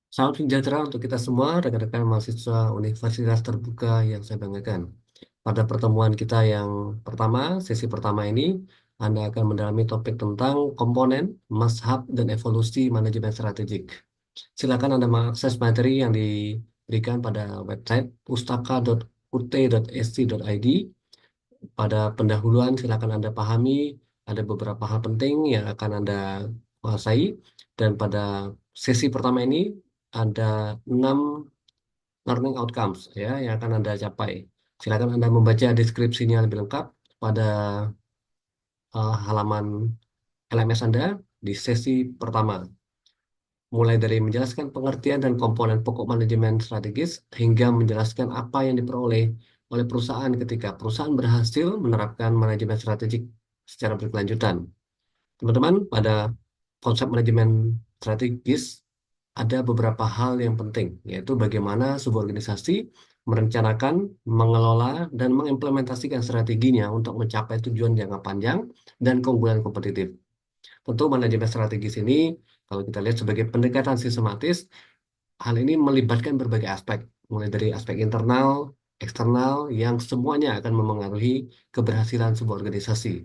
Salam sejahtera untuk kita semua, rekan-rekan mahasiswa Universitas Terbuka yang saya banggakan. Pada pertemuan kita yang pertama, sesi pertama ini, Anda akan mendalami topik tentang komponen, mazhab, dan evolusi manajemen strategik. Silakan Anda mengakses materi yang diberikan pada website pustaka.ut.ac.id. Pada pendahuluan, silakan Anda pahami ada beberapa hal penting yang akan Anda kuasai. Dan pada sesi pertama ini, ada 6 learning outcomes ya yang akan Anda capai. Silakan Anda membaca deskripsinya lebih lengkap pada halaman LMS Anda di sesi pertama. Mulai dari menjelaskan pengertian dan komponen pokok manajemen strategis hingga menjelaskan apa yang diperoleh oleh perusahaan ketika perusahaan berhasil menerapkan manajemen strategik secara berkelanjutan. Teman-teman, pada konsep manajemen strategis ada beberapa hal yang penting, yaitu bagaimana sebuah organisasi merencanakan, mengelola, dan mengimplementasikan strateginya untuk mencapai tujuan jangka panjang dan keunggulan kompetitif. Tentu manajemen strategis ini, kalau kita lihat sebagai pendekatan sistematis, hal ini melibatkan berbagai aspek, mulai dari aspek internal, eksternal, yang semuanya akan memengaruhi keberhasilan sebuah organisasi.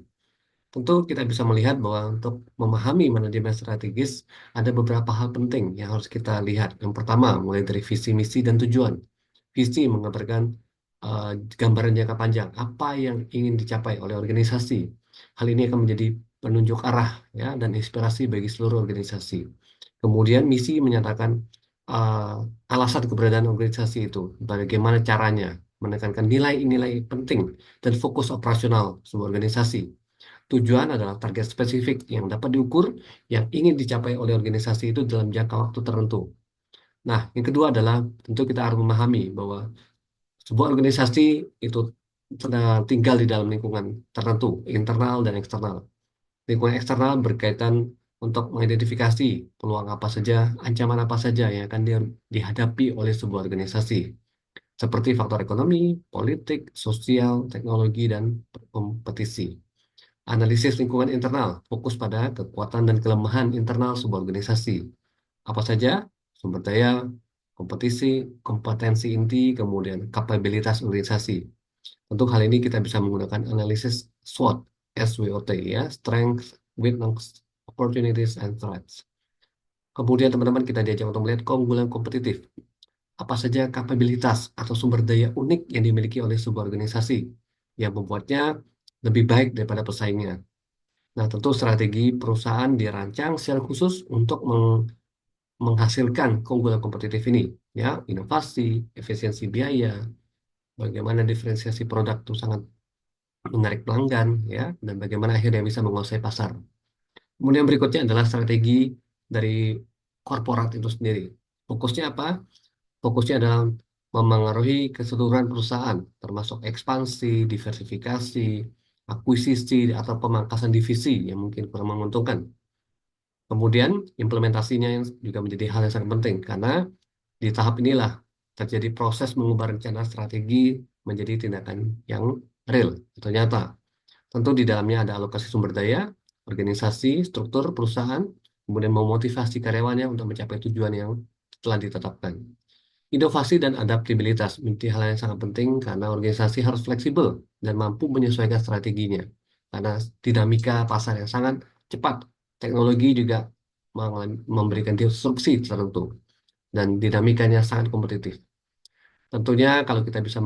Tentu kita bisa melihat bahwa untuk memahami manajemen strategis ada beberapa hal penting yang harus kita lihat. Yang pertama, mulai dari visi, misi, dan tujuan. Visi menggambarkan eh, gambaran jangka panjang, apa yang ingin dicapai oleh organisasi. Hal ini akan menjadi penunjuk arah ya dan inspirasi bagi seluruh organisasi. Kemudian misi menyatakan alasan keberadaan organisasi itu, bagaimana caranya menekankan nilai-nilai penting dan fokus operasional sebuah organisasi. Tujuan adalah target spesifik yang dapat diukur yang ingin dicapai oleh organisasi itu dalam jangka waktu tertentu. Nah, yang kedua adalah tentu kita harus memahami bahwa sebuah organisasi itu tinggal di dalam lingkungan tertentu, internal dan eksternal. Lingkungan eksternal berkaitan untuk mengidentifikasi peluang apa saja, ancaman apa saja yang akan dihadapi oleh sebuah organisasi, seperti faktor ekonomi, politik, sosial, teknologi, dan kompetisi. Analisis lingkungan internal fokus pada kekuatan dan kelemahan internal sebuah organisasi. Apa saja? Sumber daya, kompetisi, kompetensi inti, kemudian kapabilitas organisasi. Untuk hal ini kita bisa menggunakan analisis SWOT, SWOT ya, Strength, Weakness, Opportunities, and Threats. Kemudian teman-teman kita diajak untuk melihat keunggulan kompetitif. Apa saja kapabilitas atau sumber daya unik yang dimiliki oleh sebuah organisasi yang membuatnya lebih baik daripada pesaingnya. Nah, tentu strategi perusahaan dirancang secara khusus untuk menghasilkan keunggulan kompetitif ini, ya, inovasi, efisiensi biaya, bagaimana diferensiasi produk itu sangat menarik pelanggan, ya, dan bagaimana akhirnya bisa menguasai pasar. Kemudian berikutnya adalah strategi dari korporat itu sendiri. Fokusnya apa? Fokusnya adalah memengaruhi keseluruhan perusahaan, termasuk ekspansi, diversifikasi, akuisisi, atau pemangkasan divisi yang mungkin kurang menguntungkan. Kemudian implementasinya yang juga menjadi hal yang sangat penting karena di tahap inilah terjadi proses mengubah rencana strategi menjadi tindakan yang real atau nyata. Tentu di dalamnya ada alokasi sumber daya, organisasi, struktur perusahaan, kemudian memotivasi karyawannya untuk mencapai tujuan yang telah ditetapkan. Inovasi dan adaptabilitas menjadi hal yang sangat penting karena organisasi harus fleksibel dan mampu menyesuaikan strateginya. Karena dinamika pasar yang sangat cepat, teknologi juga memberikan disrupsi tertentu dan dinamikanya sangat kompetitif. Tentunya kalau kita bisa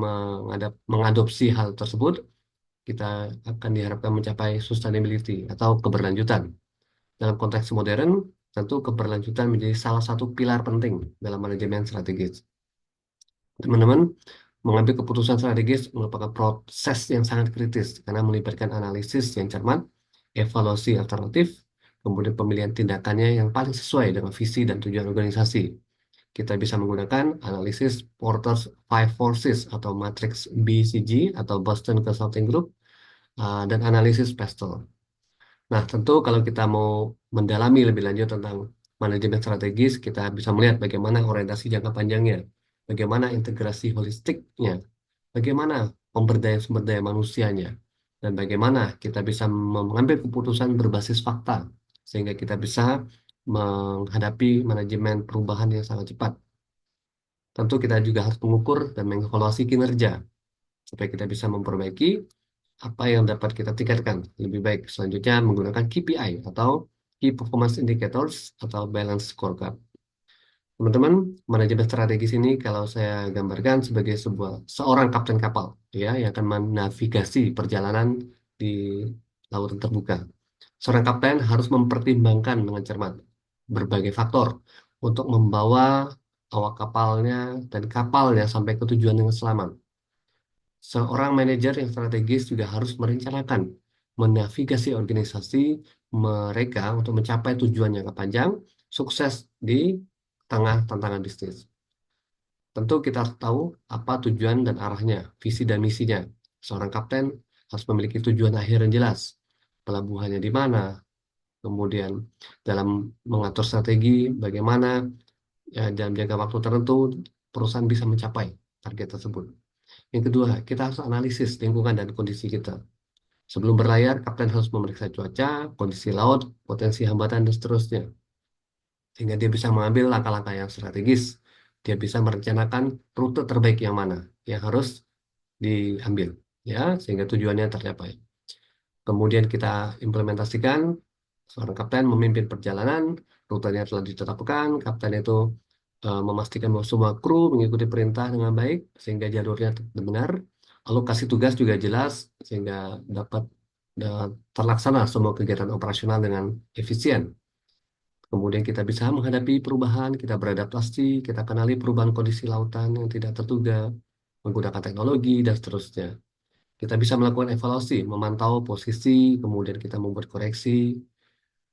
mengadopsi hal tersebut, kita akan diharapkan mencapai sustainability atau keberlanjutan. Dalam konteks modern, tentu keberlanjutan menjadi salah satu pilar penting dalam manajemen strategis. Teman-teman, mengambil keputusan strategis merupakan proses yang sangat kritis karena melibatkan analisis yang cermat, evaluasi alternatif, kemudian pemilihan tindakannya yang paling sesuai dengan visi dan tujuan organisasi. Kita bisa menggunakan analisis Porter's Five Forces atau Matrix BCG atau Boston Consulting Group dan analisis Pestel. Nah, tentu kalau kita mau mendalami lebih lanjut tentang manajemen strategis, kita bisa melihat bagaimana orientasi jangka panjangnya, bagaimana integrasi holistiknya, bagaimana pemberdayaan sumber daya manusianya, dan bagaimana kita bisa mengambil keputusan berbasis fakta, sehingga kita bisa menghadapi manajemen perubahan yang sangat cepat. Tentu kita juga harus mengukur dan mengevaluasi kinerja supaya kita bisa memperbaiki apa yang dapat kita tingkatkan lebih baik. Selanjutnya menggunakan KPI atau Key Performance Indicators atau Balance Scorecard. Teman-teman, manajemen strategis ini kalau saya gambarkan sebagai seorang kapten kapal ya yang akan menavigasi perjalanan di lautan terbuka. Seorang kapten harus mempertimbangkan dengan cermat berbagai faktor untuk membawa awak kapalnya dan kapalnya sampai ke tujuan dengan selamat. Seorang manajer yang strategis juga harus merencanakan, menavigasi organisasi mereka untuk mencapai tujuan jangka panjang, sukses di tengah tantangan bisnis. Tentu kita harus tahu apa tujuan dan arahnya, visi dan misinya. Seorang kapten harus memiliki tujuan akhir yang jelas. Pelabuhannya di mana, kemudian dalam mengatur strategi, bagaimana ya, dalam jangka waktu tertentu perusahaan bisa mencapai target tersebut. Yang kedua, kita harus analisis lingkungan dan kondisi kita. Sebelum berlayar, kapten harus memeriksa cuaca, kondisi laut, potensi hambatan, dan seterusnya. Sehingga dia bisa mengambil langkah-langkah yang strategis. Dia bisa merencanakan rute terbaik yang mana yang harus diambil, ya, sehingga tujuannya tercapai. Kemudian kita implementasikan, seorang kapten memimpin perjalanan, rutenya telah ditetapkan, kapten itu memastikan bahwa semua kru mengikuti perintah dengan baik, sehingga jalurnya benar, lalu kasih tugas juga jelas, sehingga dapat terlaksana semua kegiatan operasional dengan efisien. Kemudian kita bisa menghadapi perubahan, kita beradaptasi, kita kenali perubahan kondisi lautan yang tidak terduga, menggunakan teknologi, dan seterusnya. Kita bisa melakukan evaluasi, memantau posisi, kemudian kita membuat koreksi,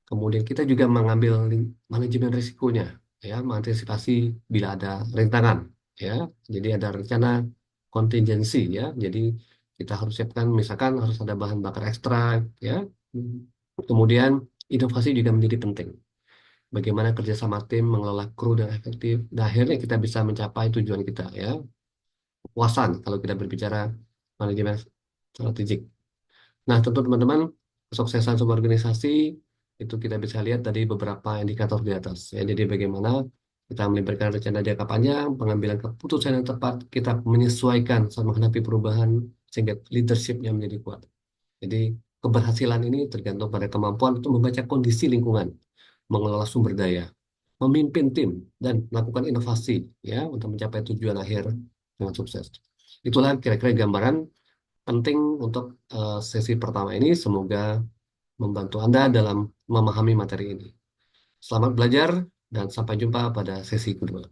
kemudian kita juga mengambil manajemen risikonya, ya, mengantisipasi bila ada rintangan, ya. Jadi ada rencana kontingensi, ya. Jadi kita harus siapkan, misalkan harus ada bahan bakar ekstra, ya. Kemudian inovasi juga menjadi penting. Bagaimana kerjasama tim mengelola kru dengan efektif, dan akhirnya kita bisa mencapai tujuan kita, ya. Kepuasan kalau kita berbicara manajemen strategik. Nah, tentu teman-teman, kesuksesan sebuah organisasi itu kita bisa lihat dari beberapa indikator di atas. Ya, jadi bagaimana kita melibatkan rencana jangka panjang, pengambilan keputusan yang tepat, kita menyesuaikan saat menghadapi perubahan sehingga leadership-nya menjadi kuat. Jadi keberhasilan ini tergantung pada kemampuan untuk membaca kondisi lingkungan, mengelola sumber daya, memimpin tim, dan melakukan inovasi ya untuk mencapai tujuan akhir dengan sukses. Itulah kira-kira gambaran penting untuk sesi pertama ini. Semoga membantu Anda dalam memahami materi ini. Selamat belajar dan sampai jumpa pada sesi kedua.